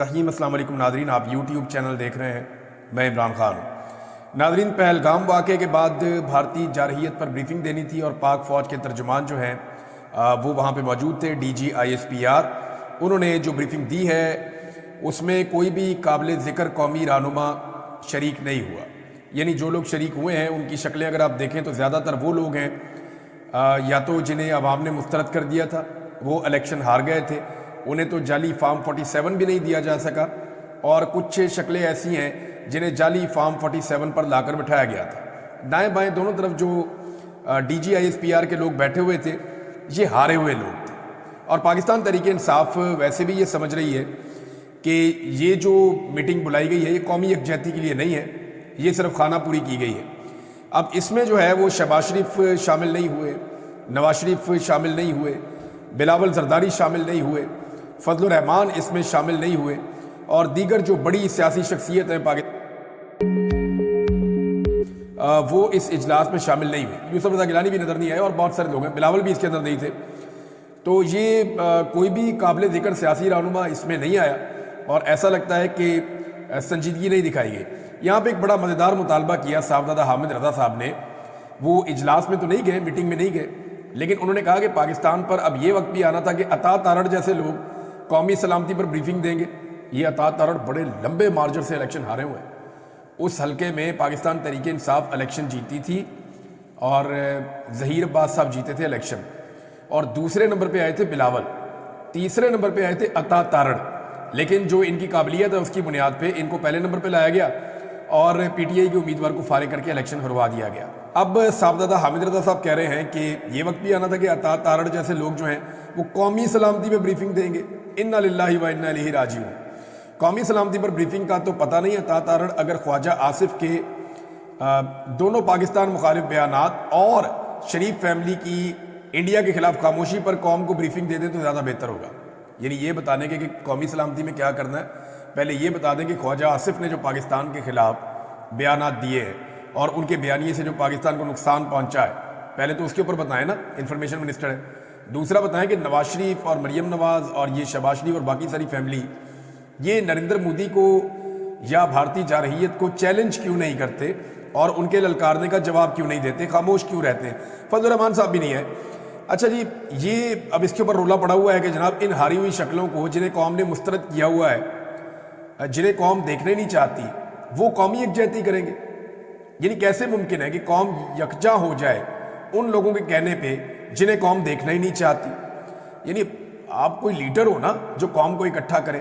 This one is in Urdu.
السلام علیکم ناظرین، آپ یوٹیوب چینل دیکھ رہے ہیں، میں عمران خان ہوں۔ ناظرین، پہلگام واقعے کے بعد بھارتی جارحیت پر بریفنگ دینی تھی اور پاک فوج کے ترجمان جو ہیں وہ وہاں پہ موجود تھے، D G I S P R. انہوں نے جو بریفنگ دی ہے اس میں کوئی بھی قابل ذکر قومی رہنما شریک نہیں ہوا، یعنی جو لوگ شریک ہوئے ہیں ان کی شکلیں اگر آپ دیکھیں تو زیادہ تر وہ لوگ ہیں یا تو جنہیں عوام نے مسترد کر دیا تھا، وہ الیکشن ہار گئے تھے، انہیں تو جعلی فارم 47 بھی نہیں دیا جا سکا، اور کچھ شکلیں ایسی ہیں جنہیں جعلی فارم 47 پر لا کر بٹھایا گیا تھا۔ دائیں بائیں دونوں طرف جو D G I S P R کے لوگ بیٹھے ہوئے تھے یہ ہارے ہوئے لوگ تھے، اور پاکستان تحریک انصاف ویسے بھی یہ سمجھ رہی ہے کہ یہ جو میٹنگ بلائی گئی ہے یہ قومی یکجہتی کے لیے نہیں ہے، یہ صرف خانہ پوری کی گئی ہے۔ اب اس میں جو ہے وہ شہباز شریف شامل نہیں ہوئے، نواز شریف شامل نہیں ہوئے، بلاول زرداری شامل نہیں ہوئے، فضل الرحمان اس میں شامل نہیں ہوئے، اور دیگر جو بڑی سیاسی شخصیت ہیں پاکستان وہ اس اجلاس میں شامل نہیں ہوئے۔ یوسف رضا گیلانی بھی نظر نہیں آئے اور بہت سارے لوگ ہیں، بلاول بھی اس کے اندر نہیں تھے۔ تو یہ کوئی بھی قابل ذکر سیاسی رہنما اس میں نہیں آیا، اور ایسا لگتا ہے کہ سنجیدگی نہیں دکھائی گئی۔ یہاں پہ ایک بڑا مزیدار مطالبہ کیا صاحبزادہ حامد رضا صاحب نے، وہ اجلاس میں تو نہیں گئے، میٹنگ میں نہیں گئے، لیکن انہوں نے کہا کہ پاکستان پر اب یہ وقت بھی آنا تھا کہ عطا تارڑ جیسے لوگ قومی سلامتی پر بریفنگ دیں گے۔ یہ عطا تارڑ بڑے لمبے مارجن سے الیکشن ہارے ہوئے ہیں، اس حلقے میں پاکستان تحریک انصاف الیکشن جیتی تھی اور ظہیر عباس صاحب جیتے تھے الیکشن، اور دوسرے نمبر پہ آئے تھے بلاول، تیسرے نمبر پہ آئے تھے عطا تارڑ، لیکن جو ان کی قابلیت ہے اس کی بنیاد پہ ان کو پہلے نمبر پہ لایا گیا اور پی ٹی آئی کے امیدوار کو فارغ کر کے الیکشن ہروا دیا گیا۔ اب صاحبزادہ حامد رضا صاحب کہہ رہے ہیں کہ یہ وقت بھی آنا تھا کہ عطا تارڑ جیسے لوگ جو ہیں وہ قومی سلامتی پہ بریفنگ دیں گے۔ انا للہ و انا الیہ راجعون۔ قومی سلامتی پر بریفنگ کا تو پتہ نہیں عطا تارڑ اگر خواجہ آصف کے دونوں پاکستان مخالف بیانات اور شریف فیملی کی انڈیا کے خلاف خاموشی پر قوم کو بریفنگ دے دیں تو زیادہ بہتر ہوگا، یعنی یہ بتانے کے کہ قومی سلامتی میں کیا کرنا ہے، پہلے یہ بتا دیں کہ خواجہ آصف نے جو پاکستان کے خلاف بیانات دیے ہیں اور ان کے بیانیے سے جو پاکستان کو نقصان پہنچا ہے، پہلے تو اس کے اوپر بتائیں نا، انفارمیشن منسٹر ہے۔ دوسرا بتائیں کہ نواز شریف اور مریم نواز اور یہ شہباز شریف اور باقی ساری فیملی یہ نریندر مودی کو یا بھارتی جارحیت کو چیلنج کیوں نہیں کرتے اور ان کے للکارنے کا جواب کیوں نہیں دیتے، خاموش کیوں رہتے ہیں۔ فضل الرحمان صاحب بھی نہیں ہے۔ اچھا جی، یہ اب اس کے اوپر رولا پڑا ہوا ہے کہ جناب ان ہاری ہوئی شکلوں کو جنہیں قوم نے مسترد کیا ہوا ہے، جنہیں قوم دیکھنے نہیں چاہتی، وہ قومی یکجہتی کریں گے۔ یعنی کیسے ممکن ہے کہ قوم یکجا ہو جائے ان لوگوں کے کہنے پہ جنہیں قوم دیکھنا ہی نہیں چاہتی؟ یعنی آپ کوئی لیڈر ہو نا جو قوم کو اکٹھا کرے۔